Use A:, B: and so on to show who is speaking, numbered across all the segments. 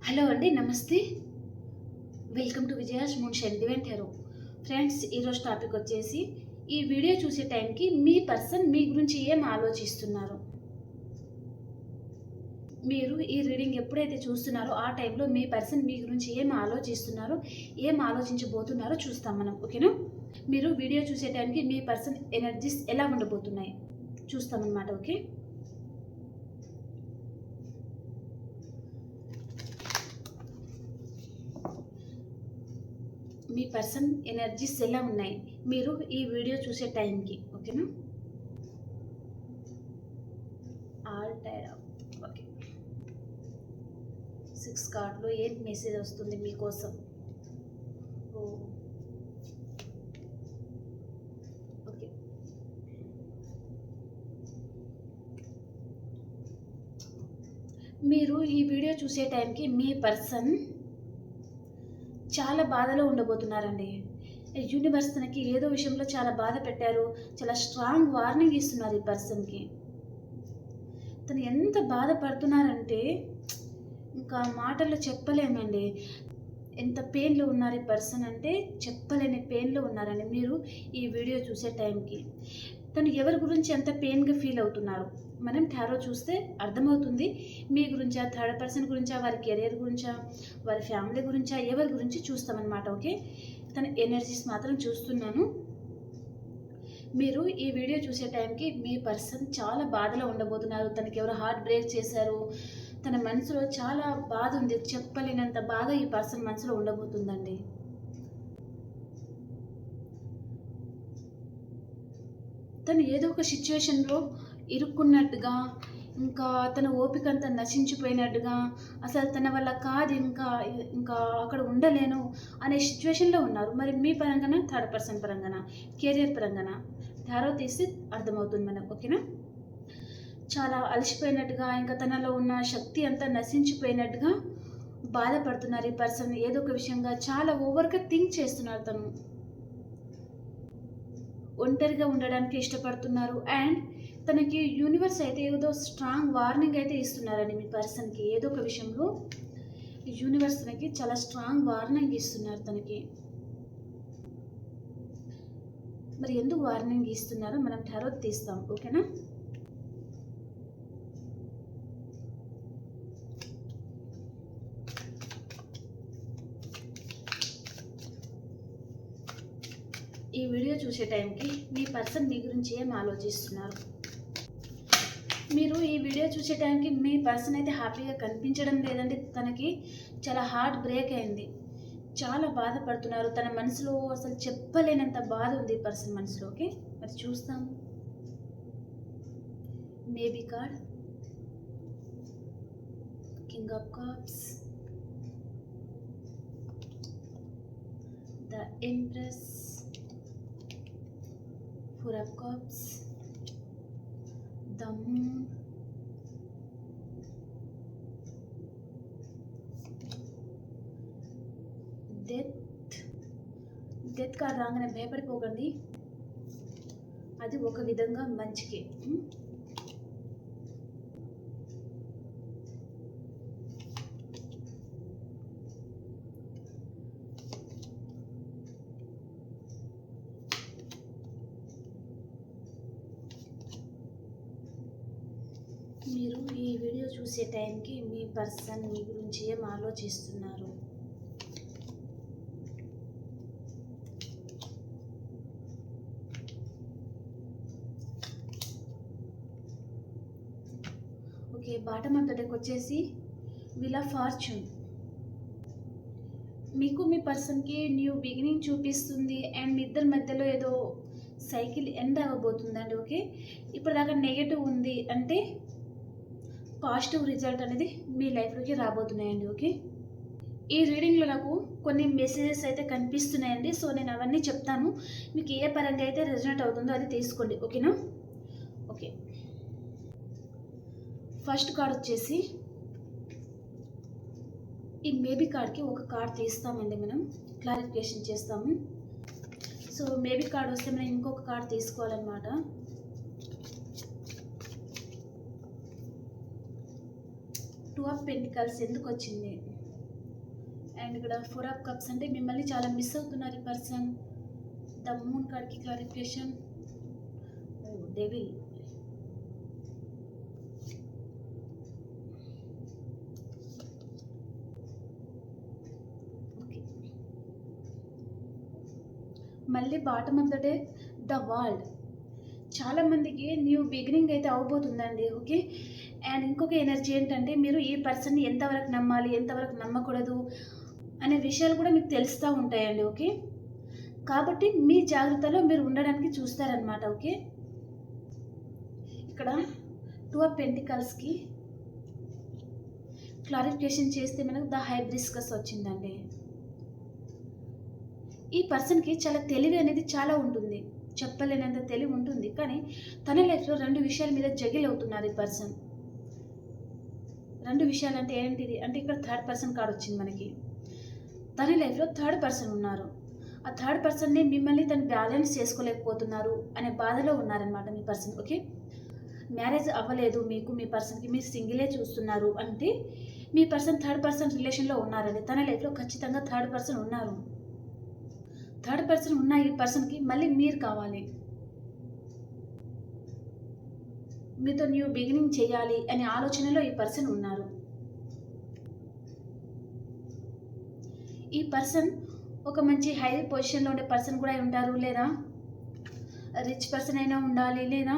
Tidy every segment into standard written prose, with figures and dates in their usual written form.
A: Hello అండి, నమస్తే. Welcome to Vijaya's moonshine divine tarot. Friends, ఈరోజు టాపిక్ వచ్చేసి ఈ వీడియో చూసే టైంకి మీ పర్సన్ మీ గురించి ఏం ఆలోచిస్తున్నారు. మీరు ఈ రీడింగ్ ఎప్పుడైతే చూస్తున్నారో ఆ టైంలో మీ పర్సన్ మీ గురించి ఏం ఆలోచిస్తున్నారో, ఏం ఆలోచించబోతున్నారో చూస్తాం మనం. ఓకేనా? మీరు వీడియో చూసే టైంకి మీ పర్సన్ ఎనర్జీస్ ఎలా ఉండబోతున్నాయి చూస్తామన్నమాట. ఓకే, మీ పర్సన్ ఎనర్జీస్ ఎలా ఉన్నాయి మీరు ఈ వీడియో చూసే టైంకి. ఓకేనా? All tyre of. ఓకే, 6 కార్డులో ఏం మెసేజ్ వస్తుంది మీకోసం? ఓకే, మీరు ఈ వీడియో చూసే టైంకి మీ పర్సన్ చాలా బాధలో ఉండబోతున్నారండి. యూనివర్స్ తనకి ఏదో విషయంలో చాలా బాధ పెట్టారు, చాలా స్ట్రాంగ్ వార్నింగ్ ఇస్తున్నారు ఈ పర్సన్కి. తను ఎంత బాధపడుతున్నారంటే ఇంకా మాటల్లో చెప్పలేమండి. ఎంత పెయిన్లో ఉన్నారు ఈ పర్సన్ అంటే చెప్పలేని పెయిన్లో ఉన్నారండి మీరు ఈ వీడియో చూసే టైంకి. తను ఎవరి గురించి ఎంత పెయిన్గా ఫీల్ అవుతున్నారు మనం టారో చూస్తే అర్థమవుతుంది. మీ గురించా, థర్డ్ పర్సన్ గురించా, వారి కెరీర్ గురించా, వారి ఫ్యామిలీ గురించా, ఎవరి గురించి చూస్తామన్నమాట. ఓకే, తన ఎనర్జీస్ మాత్రం చూస్తున్నాను. మీరు ఈ వీడియో చూసే టైంకి మీ పర్సన్ చాలా బాధలో ఉండబోతున్నారు. తనకి ఎవరు హార్ట్ బ్రేక్ చేశారు, తన మనసులో చాలా బాధ ఉంది, చెప్పలేనంత బాధ ఈ పర్సన్ మనసులో ఉండబోతుందండి. తను ఏదో ఒక సిచ్యువేషన్లో ఇరుక్కున్నట్టుగా, ఇంకా తన ఓపిక అంతా నశించిపోయినట్టుగా, అసలు తన వల్ల కాదు, ఇంకా ఇంకా అక్కడ ఉండలేను అనే సిచ్యువేషన్లో ఉన్నారు. మరి మీ పరంగాన, థర్డ్ పర్సన్ పరంగాన, కెరియర్ పరంగాన టారో తీసి అర్థమవుతుంది మనకు. ఓకేనా? చాలా అలసిపోయినట్టుగా, ఇంకా తనలో ఉన్న శక్తి అంతా నశించిపోయినట్టుగా బాధపడుతున్నారు ఈ పర్సన్. ఏదో ఒక విషయంగా చాలా ఓవర్గా థింక్ చేస్తున్నారు. తను ఒంటరిగా ఉండడానికి ఇష్టపడుతున్నారు. అండ్ తనకి యూనివర్స్ అయితే ఏదో స్ట్రాంగ్ వార్నింగ్ అయితే ఇస్తున్నారండి మీ పర్సన్కి. ఏదో ఒక విషయంలో యూనివర్స్ తనకి చాలా స్ట్రాంగ్ వార్నింగ్ ఇస్తున్నారు తనకి. మరి ఎందుకు వార్నింగ్ ఇస్తున్నారో మనం టారో తీస్తాం. ఓకేనా? ఈ వీడియో చూసే టైంకి మీ పర్సన్ మీ గురించి ఏం ఆలోచిస్తున్నారు? మీరు ఈ వీడియో చూసే టైంకి మీ పర్సన్ అయితే హ్యాపీగా కనిపించడం లేదండి. తనకి చాలా హార్ట్ బ్రేక్ అయింది, చాలా బాధపడుతున్నారు. తన మనసులో అసలు చెప్పలేనంత బాధ ఉంది పర్సన్ మనసులో. ఓకే, మరి చూస్తాం. Maybe card, king of cups, the empress, Four of Cups, the Moon, death card రాగానే భయపడిపోకండి, అది ఒక విధంగా మంచికి. మీరు ఈ వీడియో చూసే టైంకి మీ పర్సన్ మీ గురించి ఏం ఆలోచిస్తున్నారు? Okay, bottom of the deck వచ్చేసి వీల్ ఆఫ్ ఫార్చ్యూన్. మీకు మీ పర్సన్కి న్యూ బిగినింగ్ చూపిస్తుంది. అండ్ మీ ఇద్దరి మధ్యలో ఏదో సైకిల్ ఎండ్ అవ్వబోతుందండి. ఓకే, ఇప్పటిదాకా నెగటివ్ ఉంది అంటే పాజిటివ్ రిజల్ట్ అనేది మీ లైఫ్లోకి రాబోతున్నాయండి. ఓకే, ఈ రీడింగ్లో నాకు కొన్ని మెసేజెస్ అయితే కనిపిస్తున్నాయండి. సో నేను అవన్నీ చెప్తాను, మీకు ఏ పరంగా అయితే రెజొనేట్ అవుతుందో అది తీసుకోండి. ఓకేనా? ఓకే, ఫస్ట్ కార్డ్ వచ్చేసి ఈ మేబీ కార్డ్కి ఒక కార్డ్ తీస్తామండి, మనం క్లారిఫికేషన్ చేస్తాము. సో మేబీ కార్డ్ వస్తే మనం ఇంకొక కార్డ్ తీసుకోవాలన్నమాట. టూ ఆఫ్ పెంటికల్స్ ఎందుకు వచ్చింది? అండ్ ఇక్కడ 4 ఆఫ్ కప్స్ అంటే మిమ్మల్ని చాలా మిస్ అవుతున్నారు ఈ పర్సన్. ద మూన్ కార్డ్కి క్లారిఫికేషన్. ఓ డెవిల్. ఓకే, మళ్ళీ bottom of the day the world. చాలామందికి న్యూ బిగినింగ్ అయితే అవబోతుందండి. ఓకే, అండ్ ఇంకొక ఎనర్జీ ఏంటంటే మీరు ఈ పర్సన్ని ఎంతవరకు నమ్మాలి, ఎంతవరకు నమ్మకూడదు అనే విషయాలు కూడా మీకు తెలుస్తూ ఉంటాయండి. ఓకే, కాబట్టి మీ జాగ్రత్తలో మీరు ఉండడానికి చూస్తారనమాట. ఓకే, ఇక్కడ 2 ఆఫ్ పెంటికల్స్కి క్లారిఫికేషన్ చేస్తే మనకు ద హైబ్రిస్కస్ వచ్చిందండి. ఈ పర్సన్కి చాలా తెలివి అనేది చాలా ఉంటుంది, చెప్పలేనంత తెలివి ఉంటుంది. కానీ తన లైఫ్లో 2 విషయాల మీద జగిల్ అవుతున్నారు ఈ పర్సన్. 2 విషయాలు అంటే ఏంటిది అంటే ఇక్కడ థర్డ్ పర్సన్ కార్డ్ వచ్చింది మనకి. తన లైఫ్లో థర్డ్ పర్సన్ ఉన్నారు. ఆ థర్డ్ పర్సన్ని మిమ్మల్ని తను బ్యాలెన్స్ చేసుకోలేకపోతున్నారు అనే బాధలో ఉన్నారనమాట మీ పర్సన్. ఓకే, మ్యారేజ్ అవ్వలేదు మీకు, మీ పర్సన్కి మీరు సింగిలే చూస్తున్నారు అంటే మీ పర్సన్ థర్డ్ పర్సన్ రిలేషన్లో ఉన్నారండి. తన లైఫ్లో ఖచ్చితంగా థర్డ్ పర్సన్ ఉన్నారు. థర్డ్ పర్సన్ ఉన్న ఈ పర్సన్కి మళ్ళీ మీరు కావాలి, మీతో న్యూ బిగినింగ్ చేయాలి అనే ఆలోచనలో ఈ పర్సన్ ఉన్నారు. ఈ పర్సన్ ఒక మంచి హై పొజిషన్లో ఉండే పర్సన్ కూడా ఉంటారు, లేదా రిచ్ పర్సన్ అయినా ఉండాలి, లేదా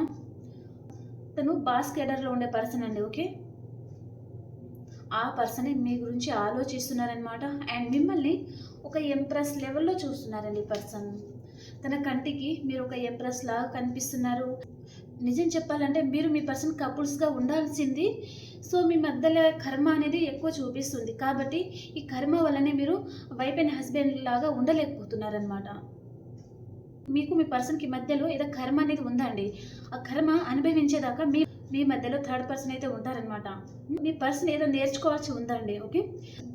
A: తను బాస్ కేడర్లో ఉండే పర్సన్ అండి. ఓకే, ఆ పర్సనే మీ గురించి ఆలోచిస్తున్నారనమాట. అండ్ మిమ్మల్ని ఒక ఎంప్రెస్ లెవెల్లో చూస్తున్నారండి ఈ పర్సన్. తన కంటికి మీరు ఒక ఎంప్రెస్ లాగా కనిపిస్తున్నారు. నిజం చెప్పాలంటే మీరు మీ పర్సన్ కపుల్స్గా ఉండాల్సింది. సో మీ మధ్యలో కర్మ అనేది ఎక్కువ చూపిస్తుంది. కాబట్టి ఈ కర్మ వల్లనే మీరు వైఫ్ అండ్ హస్బెండ్ లాగా ఉండలేకపోతున్నారనమాట. మీకు మీ పర్సన్కి మధ్యలో ఏదో కర్మ అనేది ఉందండి. ఆ కర్మ అనుభవించేదాకా మీ మధ్యలో థర్డ్ పర్సన్ అయితే ఉంటారనమాట. మీ పర్సన్ ఏదో నేర్చుకోవాల్సి ఉందండి. ఓకే,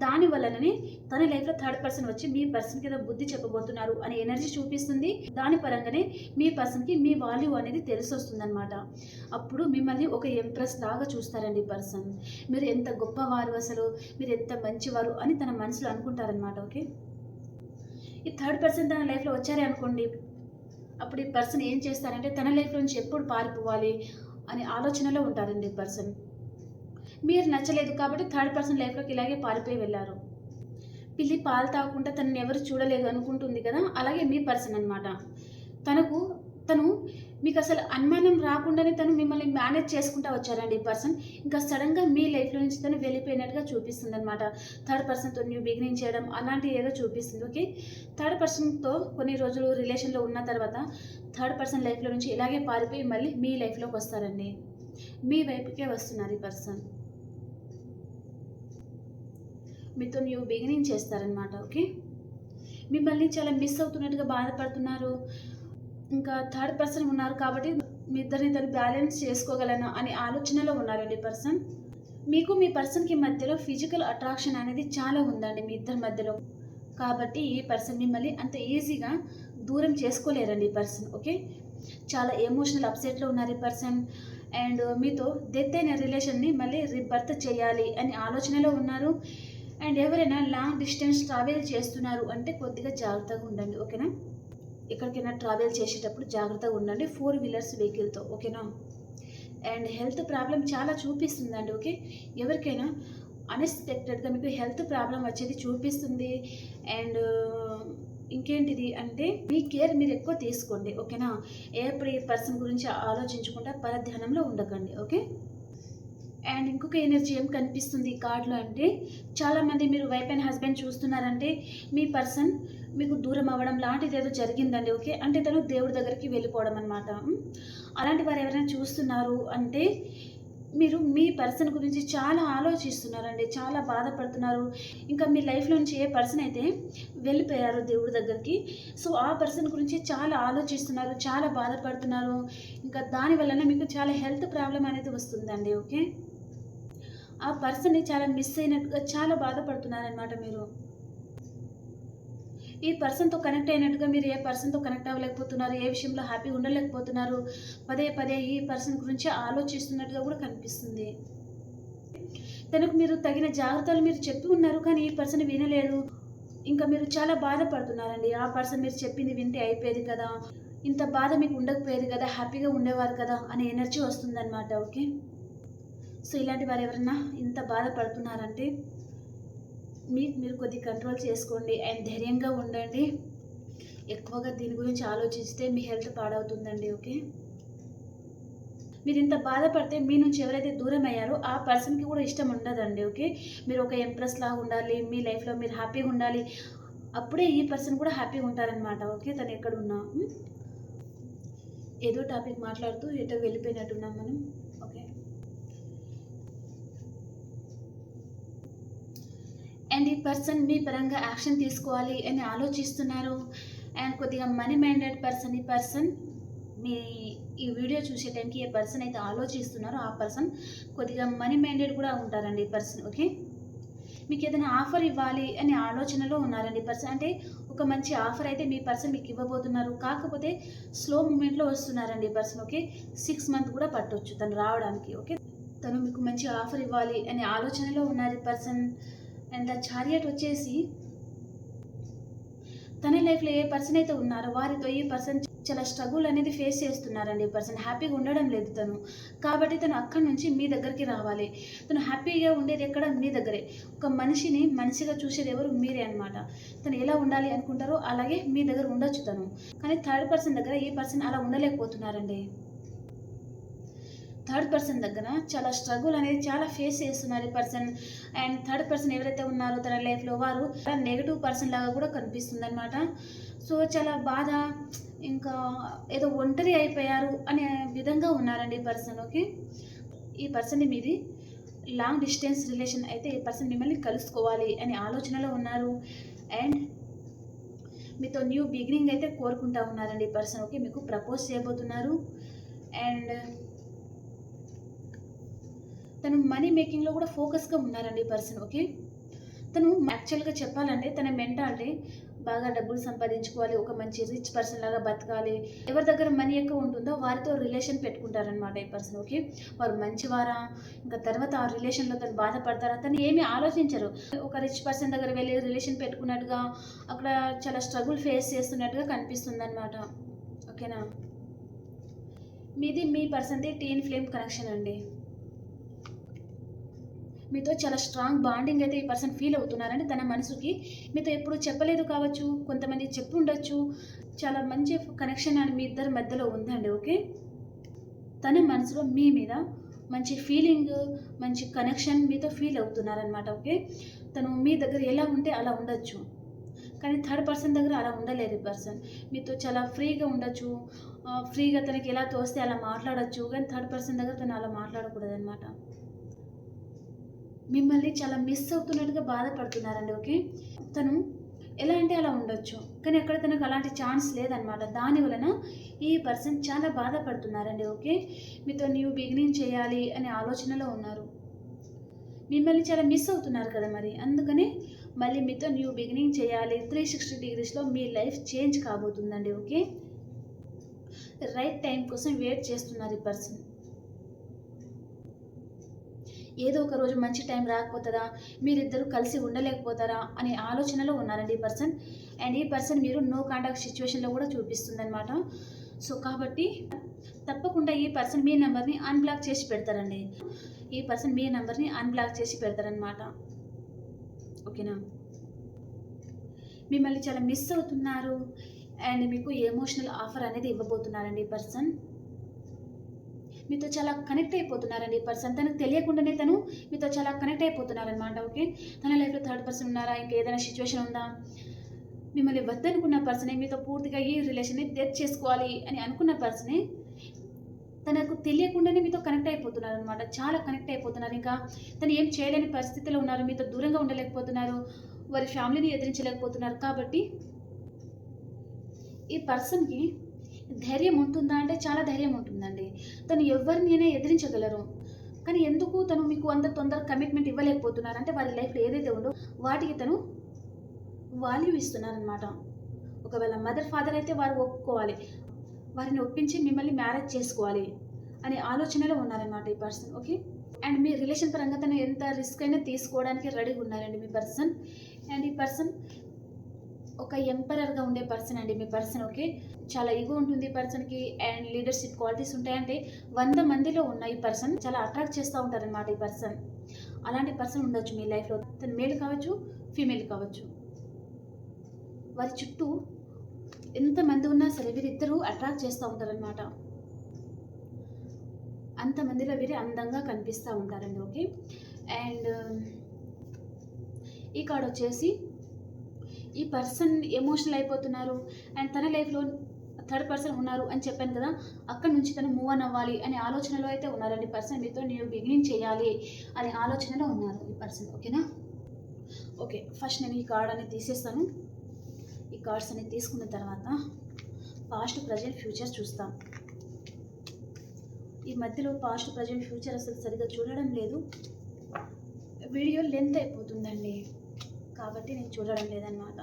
A: దాని వల్లనే తన లైఫ్లో థర్డ్ పర్సన్ వచ్చి మీ పర్సన్కి ఏదో బుద్ధి చెప్పబోతున్నారు అనే ఎనర్జీ చూపిస్తుంది. దాని పరంగానే మీ పర్సన్కి మీ వాల్యూ అనేది తెలిసి వస్తుంది అనమాట. అప్పుడు మిమ్మల్ని ఒక ఎంప్రెస్ లాగా చూస్తారండి పర్సన్. మీరు ఎంత గొప్పవారు, అసలు మీరు ఎంత మంచివారు అని తన మనసులో అనుకుంటారనమాట. ఓకే, ఈ థర్డ్ పర్సన్ తన లైఫ్లో వచ్చారే అనుకోండి, అప్పుడు ఈ పర్సన్ ఏం చేస్తారంటే తన లైఫ్ నుంచి ఎప్పుడు పారిపోవాలి అనే ఆలోచనలో ఉంటారండి ఈ పర్సన్. మీరు నచ్చలేదు కాబట్టి థర్డ్ పర్సన్ లైఫ్లోకి ఇలాగే పారిపోయి వెళ్ళారు. పిల్లి పాలు తాగకుండా తనని ఎవరు చూడలేదు అనుకుంటుంది కదా, అలాగే మీ పర్సన్ అనమాట. తను మీకు అసలు అనుమానం రాకుండానే తను మిమ్మల్ని మేనేజ్ చేసుకుంటూ వచ్చారండి ఈ పర్సన్. ఇంకా సడన్గా మీ లైఫ్లో నుంచి తను వెళ్ళిపోయినట్టుగా చూపిస్తుంది అనమాట. థర్డ్ పర్సన్తో న్యూ బిగినింగ్ చేయడం అలాంటివి ఏదో చూపిస్తుంది. ఓకే, థర్డ్ పర్సన్తో కొన్ని రోజులు రిలేషన్లో ఉన్న తర్వాత థర్డ్ పర్సన్ లైఫ్లో నుంచి ఇలాగే పారిపోయి మళ్ళీ మీ లైఫ్లోకి వస్తారండి. మీ వైపుకే వస్తున్నారు ఈ పర్సన్. మీతో న్యూ బిగినింగ్ చేస్తారనమాట. ఓకే, మిమ్మల్ని చాలా మిస్ అవుతున్నట్టుగా బాధపడుతున్నారు. ఇంకా థర్డ్ పర్సన్ ఉన్నారు కాబట్టి మీ ఇద్దరు బ్యాలెన్స్ చేసుకోగలను అనే ఆలోచనలో ఉన్నారండి పర్సన్. మీకు మీ పర్సన్కి మధ్యలో ఫిజికల్ అట్రాక్షన్ అనేది చాలా ఉందండి మీ ఇద్దరి మధ్యలో. కాబట్టి ఈ పర్సన్ మిమ్మల్ని అంత ఈజీగా దూరం చేసుకోలేరండి ఈ పర్సన్. ఓకే, చాలా ఎమోషనల్ అప్సెట్లో ఉన్నారు ఈ పర్సన్. అండ్ మీతో డెత్ అయిన రిలేషన్ని మళ్ళీ రీబర్త్ చేయాలి అనే ఆలోచనలో ఉన్నారు. అండ్ ఎవరైనా లాంగ్ డిస్టెన్స్ ట్రావెల్ చేస్తున్నారు అంటే కొద్దిగా జాగ్రత్తగా ఉండండి. ఓకేనా, ఎక్కడికైనా ట్రావెల్ చేసేటప్పుడు జాగ్రత్తగా ఉండండి 4 వీలర్స్ వెహికల్తో. ఓకేనా, అండ్ హెల్త్ ప్రాబ్లం చాలా చూపిస్తుందండి. ఓకే, ఎవరికైనా అన్ఎక్స్పెక్టెడ్గా మీకు హెల్త్ ప్రాబ్లం వచ్చేది చూపిస్తుంది. అండ్ ఇంకేంటిది అంటే మీ కేర్ మీరు ఎక్కువ తీసుకోండి. ఓకేనా, ఎప్పుడు ఈ పర్సన్ గురించి ఆలోచించుకుంటా పరధ్యానంలో ఉండకండి. ఓకే, అండ్ ఇంకొక ఎనర్జీ ఏం కనిపిస్తుంది ఈ కార్డులో అంటే చాలామంది మీరు వైఫ్ అండ్ హస్బెండ్ చూస్తున్నారంటే మీ పర్సన్ మీకు దూరం అవ్వడం లాంటిది ఏదో జరిగిందండి. ఓకే, అంటే తను దేవుడి దగ్గరికి వెళ్ళిపోవడం అనమాట. అలాంటి వారు ఎవరైనా చూస్తున్నారు అంటే మీరు మీ పర్సన్ గురించి చాలా ఆలోచిస్తున్నారండి, చాలా బాధపడుతున్నారు. ఇంకా మీ లైఫ్లో నుంచి ఏ పర్సన్ అయితే వెళ్ళిపోయారు దేవుడి దగ్గరికి, సో ఆ పర్సన్ గురించి చాలా ఆలోచిస్తున్నారు, చాలా బాధపడుతున్నారు. ఇంకా దానివల్లనే మీకు చాలా హెల్త్ ప్రాబ్లం అనేది వస్తుందండి. ఓకే, ఆ పర్సన్ని చాలా మిస్ అయినట్టుగా చాలా బాధపడుతున్నారనమాట మీరు. ఈ పర్సన్తో కనెక్ట్ అయినట్టుగా మీరు ఏ పర్సన్తో కనెక్ట్ అవ్వలేకపోతున్నారు, ఏ విషయంలో హ్యాపీగా ఉండలేకపోతున్నారు. పదే పదే ఈ పర్సన్ గురించి ఆలోచిస్తున్నట్టుగా కూడా కనిపిస్తుంది. తనకు మీరు తగిన జాగ్రత్తలు మీరు చెప్పి ఉన్నారు, కానీ ఈ పర్సన్ వినలేదు. ఇంకా మీరు చాలా బాధపడుతున్నారండి. ఆ పర్సన్ మీరు చెప్పింది వింటే అయిపోయేది కదా! ఇంత బాధ మీకు ఉండకపోయేది కదా! హ్యాపీగా ఉండేవారు కదా! అనే ఎనర్జీ వస్తుందనమాట. ఓకే. సో, ఇలాంటి వారు ఎవరన్నా ఇంత బాధపడుతున్నారంటే మీరు కొద్దిగా కంట్రోల్ చేసుకోండి అండ్ ధైర్యంగా ఉండండి. ఎక్కువగా దీని గురించి ఆలోచిస్తే మీ హెల్త్ పాడవుతుందండి. ఓకే. మీరింత బాధపడితే మీ నుంచి ఎవరైతే దూరం అయ్యారో ఆ పర్సన్‌కి కూడా ఇష్టం ఉండదండి. ఓకే. మీరు ఒక ఎంప్రెస్ లాగా ఉండాలి. మీ లైఫ్‌లో మీరు హ్యాపీగా ఉండాలి. అప్పుడే ఈ పర్సన్ కూడా హ్యాపీగా ఉంటారనమాట. ఓకే. తను ఎక్కడున్నా. ఏదో టాపిక్ మాట్లాడుతూ ఎటో వెళ్ళిపోయినట్టున్నాం మనం. ఓకే. అండ్ ఈ పర్సన్ మీ పరంగా యాక్షన్ తీసుకోవాలి అని ఆలోచిస్తున్నారు. అండ్ కొద్దిగా మనీ మైండెడ్ పర్సన్ ఈ పర్సన్. మీ ఈ వీడియో చూసే టైంకి ఏ పర్సన్ అయితే ఆలోచిస్తున్నారో ఆ పర్సన్ కొద్దిగా మనీ మైండెడ్ కూడా ఉంటారండి ఈ పర్సన్. ఓకే. మీకు ఏదైనా ఆఫర్ ఇవ్వాలి అనే ఆలోచనలో ఉన్నారండి ఈ పర్సన్. అంటే ఒక మంచి ఆఫర్ అయితే మీ పర్సన్ మీకు ఇవ్వబోతున్నారు. కాకపోతే స్లో మూమెంట్‌లో వస్తున్నారండి ఈ పర్సన్. ఓకే. 6 మంత్ కూడా పట్టొచ్చు తను రావడానికి. ఓకే. తను మీకు మంచి ఆఫర్ ఇవ్వాలి అనే ఆలోచనలో ఉన్నారు ఈ పర్సన్. అండ్ ద చారియట్ వచ్చేసి తన లైఫ్‌లో ఏ పర్సన్ అయితే ఉన్నారో వారితో ఈ పర్సన్ చాలా స్ట్రగుల్ అనేది ఫేస్ చేస్తున్నారండి. ఈ పర్సన్ హ్యాపీగా ఉండడం లేదు తను. కాబట్టి తను అక్కడి నుంచి మీ దగ్గరికి రావాలి. తను హ్యాపీగా ఉండేది ఎక్కడ? మీ దగ్గరే. ఒక మనిషిని మనిషిగా చూసేది ఎవరు? మీరే అనమాట. తను ఎలా ఉండాలి అనుకుంటారో అలాగే మీ దగ్గర ఉండొచ్చు తను. కానీ థర్డ్ పర్సన్ దగ్గర ఈ పర్సన్ అలా ఉండలేకపోతున్నారండి. థర్డ్ పర్సన్ దగ్గర చాలా స్ట్రగుల్ అనేది చాలా ఫేస్ చేస్తున్నారు ఈ పర్సన్. అండ్ థర్డ్ పర్సన్ ఎవరైతే ఉన్నారో తన లైఫ్‌లో వారు నెగెటివ్ పర్సన్ లాగా కూడా కనిపిస్తుందనమాట. సో, చాలా బాధ, ఇంకా ఏదో ఒంటరి అయిపోయారు అనే విధంగా ఉన్నారండి ఈ పర్సన్. ఓకే. ఈ పర్సన్‌ని మీది లాంగ్ డిస్టెన్స్ రిలేషన్ అయితే ఈ పర్సన్ మిమ్మల్ని కలుసుకోవాలి అనే ఆలోచనలో ఉన్నారు. అండ్ మీతో న్యూ బిగినింగ్ అయితే కోరుకుంటా ఉన్నారండి ఈ పర్సన్. ఓకే. మీకు ప్రపోజ్ చేయబోతున్నారు. అండ్ తను మనీ మేకింగ్‌లో కూడా ఫోకస్‌గా ఉన్నారండి ఈ పర్సన్. ఓకే. తను యాక్చువల్‌గా చెప్పాలంటే తన మెంటాలిటీ బాగా డబ్బులు సంపాదించుకోవాలి. ఒక మంచి రిచ్ పర్సన్ లాగా బతకాలి. ఎవరి దగ్గర మనీ ఎక్కువ ఉంటుందో వారితో రిలేషన్ పెట్టుకుంటారనమాట ఈ పర్సన్. ఓకే. వారు మంచివారా? ఇంకా తర్వాత ఆ రిలేషన్‌లో తను బాధపడతారా? తను ఏమి ఆలోచించరు. ఒక రిచ్ పర్సన్ దగ్గర వెళ్లి రిలేషన్ పెట్టుకున్నట్టుగా అక్కడ చాలా స్ట్రగుల్ ఫేస్ చేస్తున్నట్టుగా కనిపిస్తుందనమాట. ఓకేనా. మీది మీ పర్సన్‌ది టీన్ ఫ్లేమ్ కనెక్షన్ అండి. మీతో చాలా స్ట్రాంగ్ బాండింగ్ అయితే ఈ పర్సన్ ఫీల్ అవుతున్నారని తన మనసుకి మీతో ఎప్పుడు చెప్పలేదు కావచ్చు, కొంతమంది చెప్పి ఉండొచ్చు. చాలా మంచి కనెక్షన్ అని మీ ఇద్దరి మధ్యలో ఉందండి. ఓకే. తన మనసులో మీ మీద మంచి ఫీలింగ్, మంచి కనెక్షన్ మీతో ఫీల్ అవుతున్నారనమాట. ఓకే. తను మీ దగ్గర ఎలా ఉంటే అలా ఉండొచ్చు. కానీ థర్డ్ పర్సన్ దగ్గర అలా ఉండలేరు ఈ పర్సన్. మీతో చాలా ఫ్రీగా ఉండొచ్చు. ఫ్రీగా తనకి ఎలా తోస్తే అలా మాట్లాడొచ్చు. కానీ థర్డ్ పర్సన్ దగ్గర తను అలా మాట్లాడకూడదనమాట. మిమ్మల్ని చాలా మిస్ అవుతున్నట్టుగా బాధపడుతున్నారండి. ఓకే. తను ఎలా అంటే అలా ఉండొచ్చు. కానీ అక్కడ తనకు అలాంటి ఛాన్స్ లేదనమాట. దాని వలన ఈ పర్సన్ చాలా బాధపడుతున్నారండి. ఓకే. మీతో న్యూ బిగినింగ్ చేయాలి అనే ఆలోచనలో ఉన్నారు. మిమ్మల్ని చాలా మిస్ అవుతున్నారు కదా మరి. అందుకని మళ్ళీ మీతో న్యూ బిగినింగ్ చేయాలి. 360 డిగ్రీస్‌లో మీ లైఫ్ చేంజ్ కాబోతుందండి. ఓకే. రైట్ టైం కోసం వెయిట్ చేస్తున్నారు ఈ పర్సన్. ఏదో ఒక రోజు మంచి టైం రాకపోతుందా? మీరిద్దరూ కలిసి ఉండలేకపోతారా? అనే ఆలోచనలో ఉన్నారండి ఈ పర్సన్. అండ్ ఈ పర్సన్ మీరు నో కాంటాక్ట్ సిట్యుయేషన్‌లో కూడా చూపిస్తుందనమాట. సో, కాబట్టి తప్పకుండా ఈ పర్సన్ మీ నంబర్‌ని అన్‌బ్లాక్ చేసి పెడతారండి. ఈ పర్సన్ మీ నంబర్‌ని అన్‌బ్లాక్ చేసి పెడతారనమాట. ఓకేనా. మిమ్మల్ని చాలా మిస్ అవుతున్నారు. అండ్ మీకు ఎమోషనల్ ఆఫర్ అనేది ఇవ్వబోతున్నారండి ఈ పర్సన్. మీతో చాలా కనెక్ట్ అయిపోతున్నారండి ఈ పర్సన్. తనకు తెలియకుండానే తను మీతో చాలా కనెక్ట్ అయిపోతున్నారనమాట. ఓకే. తన లైఫ్‌లో థర్డ్ పర్సన్ ఉన్నారా? ఇంకేదైనా సిట్యుయేషన్ ఉందా? మిమ్మల్ని వద్దనుకున్న పర్సనే మీతో పూర్తిగా ఈ రిలేషన్‌ని డెత్ చేసుకోవాలి అని అనుకున్న పర్సనే తనకు తెలియకుండానే మీతో కనెక్ట్ అయిపోతున్నారనమాట. చాలా కనెక్ట్ అయిపోతున్నారు. ఇంకా తను ఏం చేయలేని పరిస్థితిలో ఉన్నారు. మీతో దూరంగా ఉండలేకపోతున్నారు. వారి ఫ్యామిలీని ఎదిరించలేకపోతున్నారు. కాబట్టి ఈ పర్సన్‌కి ధైర్యం ఉంటుందా అంటే చాలా ధైర్యం ఉంటుందండి. తను ఎవరినైనా ఎదిరించగలరు. కానీ ఎందుకు తను మీకు అంత తొందరగా కమిట్మెంట్ ఇవ్వలేకపోతున్నారు అంటే వారి లైఫ్‌లో ఏదైతే ఉందో వాటికి తను వాల్యూ ఇస్తున్నారనమాట. ఒకవేళ మదర్, ఫాదర్ అయితే వారు ఒప్పుకోవాలి. వారిని ఒప్పించి మిమ్మల్ని మ్యారేజ్ చేసుకోవాలి అనే ఆలోచనలో ఉన్నారనమాట ఈ person. Okay. And me relation పరంగా తను ఎంత రిస్క్ అయినా తీసుకోవడానికి రెడీగా ఉన్నారండి మీ పర్సన్. అండ్ ఈ పర్సన్ ఒక ఎంపరర్గా ఉండే పర్సన్ అండి మీ పర్సన్. ఓకే, చాలా ఈగో ఉంటుంది ఈ పర్సన్కి అండ్ లీడర్షిప్ క్వాలిటీస్ ఉంటాయంటే 100 మందిలో ఉన్న ఈ పర్సన్ చాలా అట్రాక్ట్ చేస్తూ ఉంటారనమాట ఈ పర్సన్. అలాంటి పర్సన్ ఉండొచ్చు మీ లైఫ్లో. తను మేల్ కావచ్చు, ఫీమేల్ కావచ్చు. వారి చుట్టూ ఎంతమంది ఉన్నా సరే వీరిద్దరూ అట్రాక్ట్ చేస్తూ ఉంటారనమాట. అంతమందిలో వీరు అందంగా కనిపిస్తూ ఉంటారండి. ఓకే, అండ్ ఈ కార్డ్ వచ్చేసి ఈ పర్సన్ ఎమోషనల్ అయిపోతున్నారు అండ్ తన లైఫ్లో థర్డ్ పర్సన్ ఉన్నారు అని చెప్పాను కదా, అక్కడి నుంచి తను మూవ్ ఆన్ అవ్వాలి అనే ఆలోచనలో అయితే ఉన్నారండి పర్సన్. మీతో న్యూ బిగినింగ్ చేయాలి అనే ఆలోచనలో ఉన్నారు ఈ పర్సన్. ఓకేనా? ఓకే, ఫస్ట్ నేను ఈ కార్డ్ అనేది తీసేస్తాను. ఈ కార్డ్స్ అనేది తీసుకున్న తర్వాత పాస్ట్, ప్రజెంట్, ఫ్యూచర్ చూస్తాం. ఈ మధ్యలో పాస్ట్, ప్రజెంట్, ఫ్యూచర్ అసలు సరిగ్గా చూడడం లేదు. వీడియో లెంత్ అయిపోతుందండి, కాబట్టి నేను చూడడం లేదన్నమాట.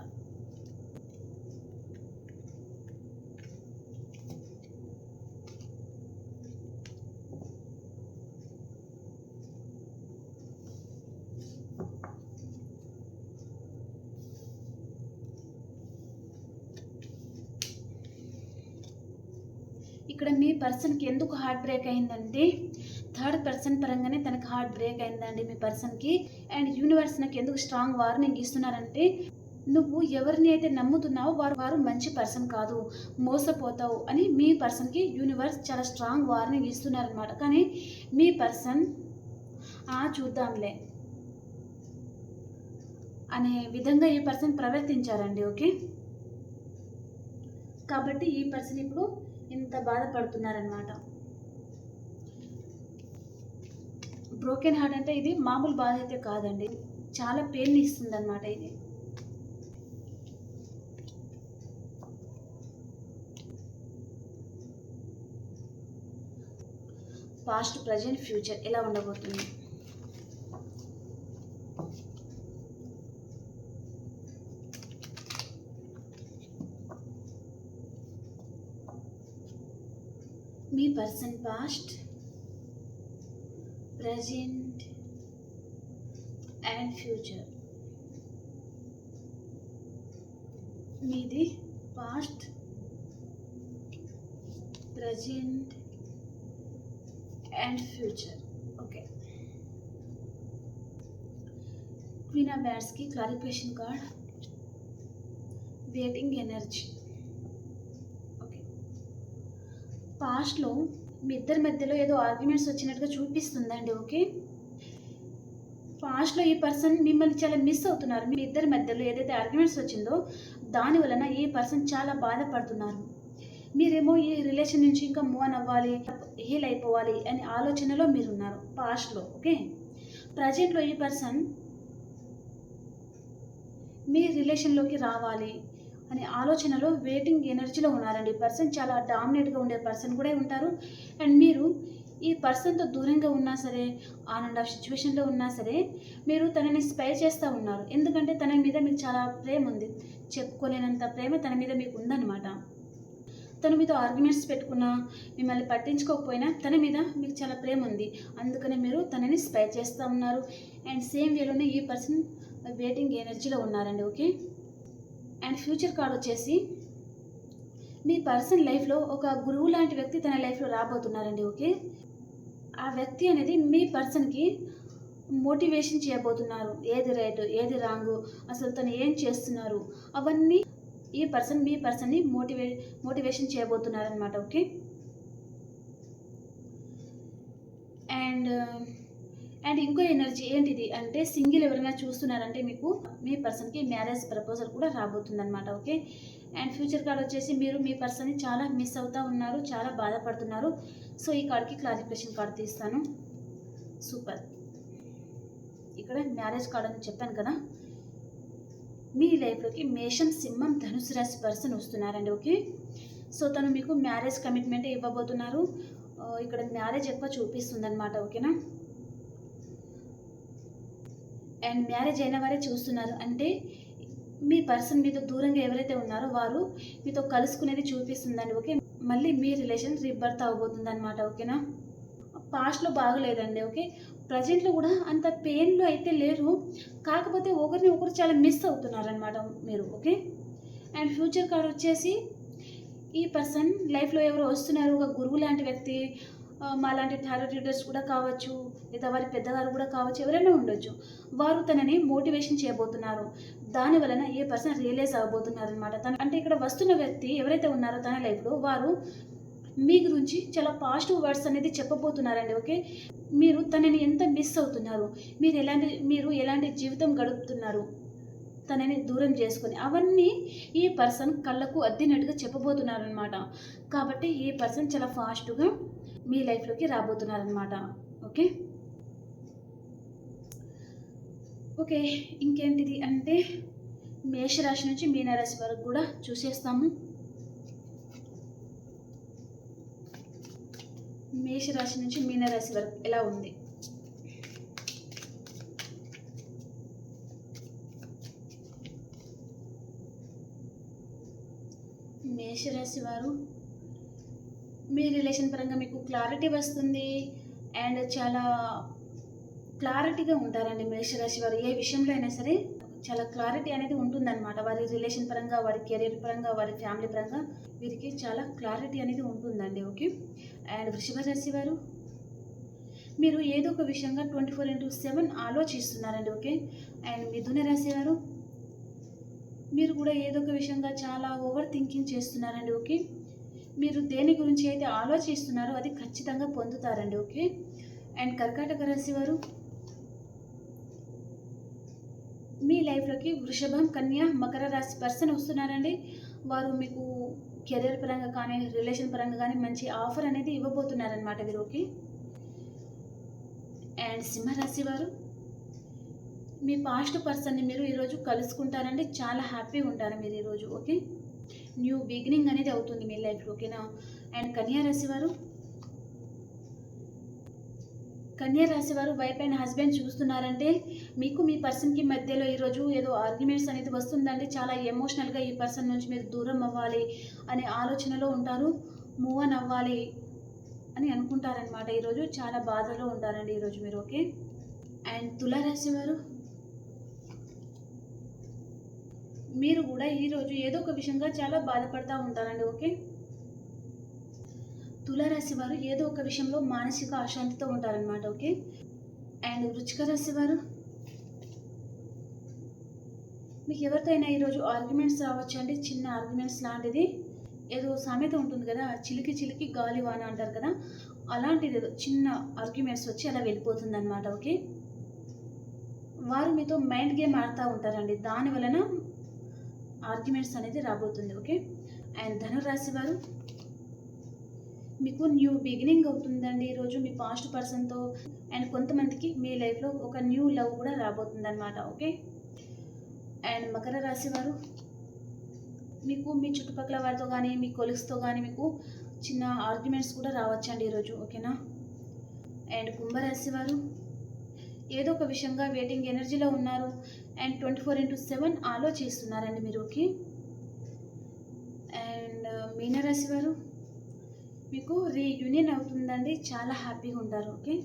A: ఇక్కడ మీ పర్సన్కి ఎందుకు హార్ట్ బ్రేక్ అయిందంటే థర్డ్ పర్సన్ పరంగానే తనకు హార్ట్ బ్రేక్ అయిందండి మీ పర్సన్కి. అండ్ యూనివర్స్ నాకు ఎందుకు స్ట్రాంగ్ వార్నింగ్ ఇస్తున్నారంటే నువ్వు ఎవరిని అయితే నమ్ముతున్నావో వారు మంచి పర్సన్ కాదు, మోసపోతావు అని మీ పర్సన్కి యూనివర్స్ చాలా స్ట్రాంగ్ వార్నింగ్ ఇస్తున్నారనమాట. కానీ మీ పర్సన్ చూద్దాంలే అనే విధంగా ఈ పర్సన్ ప్రవర్తించారండి. ఓకే, కాబట్టి ఈ పర్సన్ ఇప్పుడు ఇంత బాధపడుతున్నారనమాట. బ్రోకెన్ హార్ట్ అంటే ఇది మామూలు బాధ అయితే కాదండి, చాలా పెయిన్ ఇస్తుంది అనమాట ఇది. పాస్ట్, ప్రజెంట్, ఫ్యూచర్ ఎలా ఉండబోతుంది? మీ person past, present and future. మీది past, present and future. Okay, queen of బ్యాడ్స్కి clarification card, waiting energy. Okay, పాస్ట్లో మీ ఇద్దరి మధ్యలో ఏదో ఆర్గ్యుమెంట్స్ వచ్చినట్టుగా చూపిస్తుందండి. ఓకే, పాస్ట్లో ఈ పర్సన్ మిమ్మల్ని చాలా మిస్ అవుతున్నారు. మీ ఇద్దరి మధ్యలో ఏదైతే ఆర్గ్యుమెంట్స్ వచ్చిందో దాని వలన ఈ పర్సన్ చాలా బాధపడుతున్నారు. మీరేమో ఈ రిలేషన్ నుంచి ఇంకా మూవ్ ఆన్ అవ్వాలి, హీల్ అయిపోవాలి అనే ఆలోచనలో మీరున్నారు పాస్ట్లో. ఓకే, ప్రజెంట్లో ఈ పర్సన్ మీ రిలేషన్లోకి రావాలి అనే ఆలోచనలో వెయిటింగ్ ఎనర్జీలో ఉన్నారండి. ఈ పర్సన్ చాలా డామినేట్గా ఉండే పర్సన్ కూడా ఉంటారు. అండ్ మీరు ఈ పర్సన్తో దూరంగా ఉన్నా సరే, ఆన్ అండ్ ఆఫ్ సిచ్యువేషన్లో ఉన్నా సరే మీరు తనని స్పై చేస్తూ ఉన్నారు. ఎందుకంటే తన మీద మీకు చాలా ప్రేమ ఉంది, చెప్పుకోలేనంత ప్రేమ తన మీద మీకు ఉందన్నమాట. తన మీతో ఆర్గ్యుమెంట్స్ పెట్టుకున్నా, మిమ్మల్ని పట్టించుకోకపోయినా తన మీద మీకు చాలా ప్రేమ ఉంది. అందుకనే మీరు తనని స్పై చేస్తూ ఉన్నారు. అండ్ సేమ్ వేలోనే ఈ పర్సన్ వెయిటింగ్ ఎనర్జీలో ఉన్నారండి. ఓకే, అండ్ ఫ్యూచర్ కార్డ్ వచ్చేసి మీ పర్సన్ లైఫ్లో ఒక గురువు లాంటి వ్యక్తి తన లైఫ్లో రాబోతున్నారండి. ఓకే, ఆ వ్యక్తి అనేది మీ పర్సన్కి మోటివేషన్ చేయబోతున్నారు. ఏది రైట్, ఏది రాంగు, అసలు తను ఏం చేస్తున్నారు, అవన్నీ ఈ పర్సన్ మీ పర్సన్ని మోటివేషన్ చేయబోతున్నారనమాట. ఓకే, అండ్ ఇంకో ఎనర్జీ ఏంటిది అంటే సింగిల్ ఎవరైనా చూస్తున్నారంటే మీకు మీ పర్సన్కి మ్యారేజ్ ప్రపోజల్ కూడా రాబోతుందన్నమాట. ఓకే, అండ్ ఫ్యూచర్ కార్డ్ వచ్చేసి మీరు మీ పర్సన్ని చాలా మిస్ అవుతూ ఉన్నారు, చాలా బాధపడుతున్నారు. సో ఈ కార్డ్కి క్లారిఫికేషన్ కార్డ్ తీస్తాను. సూపర్, ఇక్కడ మ్యారేజ్ కార్డ్ అని చెప్పాను కదా, మీ లైఫ్లోకి మేషం, సింహం, ధనుసు రాశి పర్సన్ వస్తున్నారండి. ఓకే, సో తను మీకు మ్యారేజ్ కమిట్మెంట్ ఇవ్వబోతున్నారు. ఇక్కడ మ్యారేజ్ ఎక్కువ చూపిస్తుంది అనమాట. ఓకేనా, అండ్ మ్యారేజ్ అయిన వారే చూస్తున్నారు అంటే మీ పర్సన్ మీతో దూరంగా ఎవరైతే ఉన్నారో వారు మీతో కలుసుకునేది చూపిస్తుందండి. ఓకే, మళ్ళీ మీ రిలేషన్ రీబర్త్ అవబోతుంది అనమాట. ఓకేనా, పాస్ట్లో బాగలేదండి. ఓకే, ప్రజెంట్లో కూడా అంత పెయిన్లో అయితే లేరు, కాకపోతే ఒకరిని ఒకరు చాలా మిస్ అవుతున్నారనమాట మీరు. ఓకే, అండ్ ఫ్యూచర్ కార్డ్ వచ్చేసి ఈ పర్సన్ లైఫ్లో ఎవరో వస్తున్నారు, ఒక గురువు లాంటి వ్యక్తి, మాలాంటి టారో రీడర్స్ కూడా కావచ్చు, లేదా వారి పెద్దవారు కూడా కావచ్చు, ఎవరైనా ఉండొచ్చు. వారు తనని మోటివేషన్ చేయబోతున్నారు. దాని వలన ఏ పర్సన్ రియలైజ్ అవ్వబోతున్నారు అనమాట. అంటే ఇక్కడ వస్తున్న వ్యక్తి ఎవరైతే ఉన్నారో తన లైఫ్లో వారు మీ గురించి చాలా పాజిటివ్ వర్డ్స్ అనేది చెప్పబోతున్నారండి. ఓకే, మీరు తనని ఎంత మిస్ అవుతున్నారు, మీరు ఎలాంటి జీవితం గడుపుతున్నారు తనని దూరం చేసుకొని, అవన్నీ ఈ పర్సన్ కళ్ళకు అద్దినట్టుగా చెప్పబోతున్నారనమాట. కాబట్టి ఈ పర్సన్ చాలా ఫాస్ట్గా మీ లైఫ్లోకి రాబోతున్నారనమాట. ఓకే ఓకే ఇంకేంటిది అంటే మేషరాశి నుంచి మీనరాశి వరకు కూడా చూసేస్తాము. మేషరాశి నుంచి మీనరాశి వరకు ఎలా ఉంది? మేషరాశి వారు మీ రిలేషన్ పరంగా మీకు క్లారిటీ వస్తుంది అండ్ చాలా క్లారిటీగా ఉంటారండి. మేషరాశి వారు ఏ విషయంలో అయినా సరే చాలా క్లారిటీ అనేది ఉంటుందన్నమాట. వారి రిలేషన్ పరంగా, వారి కెరీర్ పరంగా, వారి ఫ్యామిలీ పరంగా వీరికి చాలా క్లారిటీ అనేది ఉంటుందండి. ఓకే, అండ్ వృషభ రాశి వారు మీరు ఏదో ఒక విషయంగా 24/7 ఆలోచిస్తున్నారండి. ఓకే, అండ్ మిథున రాశి వారు మీరు కూడా ఏదో ఒక విషయంగా చాలా ఓవర్ థింకింగ్ చేస్తున్నారండి. ఓకే, మీరు దేని గురించి అయితే ఆలోచిస్తున్నారో అది ఖచ్చితంగా పొందుతారండి. ఓకే, అండ్ కర్కాటక రాశి వారు మీ లైఫ్లోకి వృషభం, కన్య, మకర రాశి పర్సన్ వస్తున్నారండి. వారు మీకు కెరీర్ పరంగా కానీ, రిలేషన్ పరంగా కానీ మంచి ఆఫర్ అనేది ఇవ్వబోతున్నారనమాట వీరు. ఓకే, అండ్ సింహరాశి వారు మీ పాస్ట్ పర్సన్ని మీరు ఈరోజు కలుసుకుంటారండి. చాలా హ్యాపీగా ఉంటారు మీరు ఈరోజు. ఓకే, న్యూ బిగినింగ్ అనేది అవుతుంది మీ లైఫ్లో. ఓకేనా, అండ్ కన్యా రాశి వారు వైఫ్ అండ్ హస్బెండ్ చూస్తున్నారంటే మీకు మీ పర్సన్కి మధ్యలో ఈరోజు ఏదో ఆర్గ్యుమెంట్స్ అనేది వస్తుందండి. చాలా ఎమోషనల్గా ఈ పర్సన్ నుంచి మీరు దూరం అవ్వాలి అనే ఆలోచనలో ఉంటారు, మూవ్ ఆన్ అవ్వాలి అని అనుకుంటారనమాట. ఈరోజు చాలా బాధలో ఉంటారండి ఈరోజు మీరు. ఓకే, అండ్ తులారాశి వారు మీరు కూడా ఈరోజు ఏదో ఒక విషయంగా చాలా బాధపడుతూ ఉంటారండి. ఓకే, తులారాశి వారు ఏదో ఒక విషయంలో మానసిక అశాంతితో ఉంటారనమాట. ఓకే, అండ్ వృశ్చిక రాశి వారు మీకు ఎవరితో అయినా ఈరోజు ఆర్గ్యుమెంట్స్ రావచ్చు అండి. చిన్న ఆర్గ్యుమెంట్స్ లాంటిది, ఏదో సామెత ఉంటుంది కదా, చిలికి చిలికి గాలివాన అంటారు కదా, అలాంటిది ఏదో చిన్న ఆర్గ్యుమెంట్స్ వచ్చి అలా వెళ్ళిపోతుంది అనమాట. ఓకే, వారు మీతో మైండ్ గేమ్ ఆడుతూ ఉంటారండి, దాని వలన ఆర్గ్యుమెంట్స్ అనేది రాబోతుంది. ఓకే, అండ్ ధనురాశి వారు మీకు న్యూ బిగినింగ్ అవుతుందండి ఈరోజు మీ పాస్ట్ పర్సన్తో. అండ్ కొంతమందికి మీ లైఫ్లో ఒక న్యూ లవ్ కూడా రాబోతుంది అనమాట. ఓకే, అండ్ మకర రాశి వారు మీకు మీ చుట్టుపక్కల వారితో కానీ, మీ కొలీగ్స్తో కానీ మీకు చిన్న ఆర్గ్యుమెంట్స్ కూడా రావచ్చండి ఈరోజు. ఓకేనా, అండ్ కుంభరాశి వారు ఏదో ఒక విషయంగా వెయిటింగ్ ఎనర్జీలో ఉన్నారు అండ్ 24/7 ఆలోచిస్తున్నారండి మీరు. ఓకే, అండ్ మీనరాశి వారు మీకు రీయూనియన్ అవుతుందండి, చాలా హ్యాపీగా ఉంటారు. ఓకే,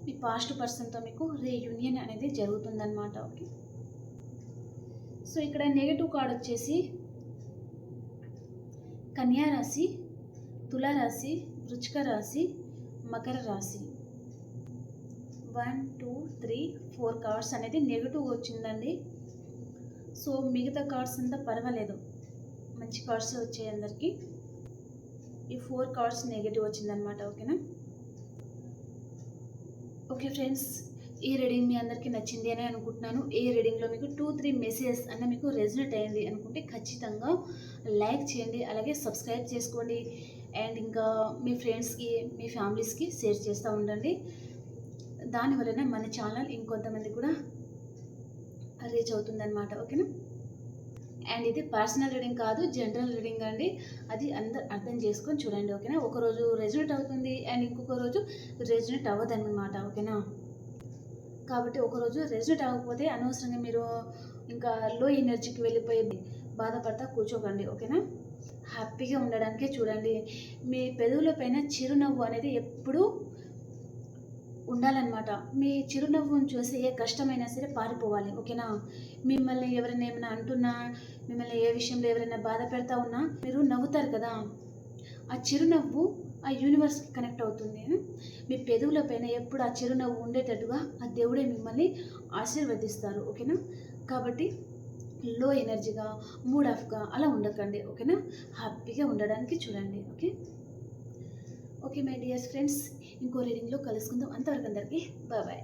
A: మీ పాస్ట్ పర్సన్తో మీకు రీయూనియన్ అనేది జరుగుతుందన్నమాట. ఓకే, సో ఇక్కడ నెగటివ్ కార్డ్ వచ్చేసి కన్యా రాశి, తులారాశి, వృశ్చిక రాశి, మకర రాశి 1, 2, 3, 4 కార్డ్స్ అనేది నెగటివ్ వచ్చిందండి. సో మిగతా కార్డ్స్ అంతా పర్వాలేదు, మంచి కార్డ్స్ వచ్చాయి అందరికీ. ఈ 4 కార్డ్స్ నెగటివ్ వచ్చిందనమాట. ఓకేనా, ఓకే ఫ్రెండ్స్, ఈ రీడింగ్ మీ అందరికీ నచ్చింది అని అనుకుంటున్నాను. ఈ రీడింగ్లో మీకు 2-3 మెసేజెస్ అన్న మీకు రెజనేట్ అయింది అనుకుంటే ఖచ్చితంగా లైక్ చేయండి, అలాగే సబ్స్క్రైబ్ చేసుకోండి అండ్ ఇంకా మీ ఫ్రెండ్స్కి, మీ ఫ్యామిలీస్కి షేర్ చేస్తూ ఉండండి. దానివలన మన ఛానల్ ఇంకొంతమంది కూడా రీచ్ అవుతుందన్నమాట. ఓకేనా, అండ్ ఇది పర్సనల్ రీడింగ్ కాదు, జనరల్ రీడింగ్ అండి, అది అందరు అర్థం చేసుకొని చూడండి. ఓకేనా, ఒకరోజు రెజనేట్ అవుతుంది అండ్ ఇంకొక రోజు రెజనేట్ అవ్వదన్నమాట. ఓకేనా, కాబట్టి ఒకరోజు రెజనేట్ అవ్వకపోతే అనవసరంగా మీరు ఇంకా లో ఎనర్జీకి వెళ్ళిపోయి బాధపడతా కూర్చోకండి. ఓకేనా, హ్యాపీగా ఉండడానికే చూడండి. మీ పెదవుల పైన చిరునవ్వు అనేది ఎప్పుడూ ఉండాలన్నమాట. మీ చిరునవ్వును చూసి ఏ కష్టమైనా సరే పారిపోవాలి. ఓకేనా? మిమ్మల్ని ఎవరైనా ఏమైనా అంటున్నా, మిమ్మల్ని ఏ విషయంలో ఎవరైనా బాధ పెడతా ఉన్నా మీరు నవ్వుతారు కదా! ఆ చిరునవ్వు ఆ యూనివర్స్‌కి కనెక్ట్ అవుతుంది. మీ పెదవుల పైన ఎప్పుడు ఆ చిరునవ్వు ఉండేటట్టుగా ఆ దేవుడే మిమ్మల్ని ఆశీర్వదిస్తారు. ఓకేనా? కాబట్టి లో ఎనర్జీగా, మూడ్ ఆఫ్‌గా అలా ఉండకండి. ఓకేనా? హ్యాపీగా ఉండడానికి చూడండి. Okay? Okay my dear friends, ఇంకో రీడింగ్‌లో కలుసుకుందాం. అంతవరకు అందరికీ బాయ్ బాయ్.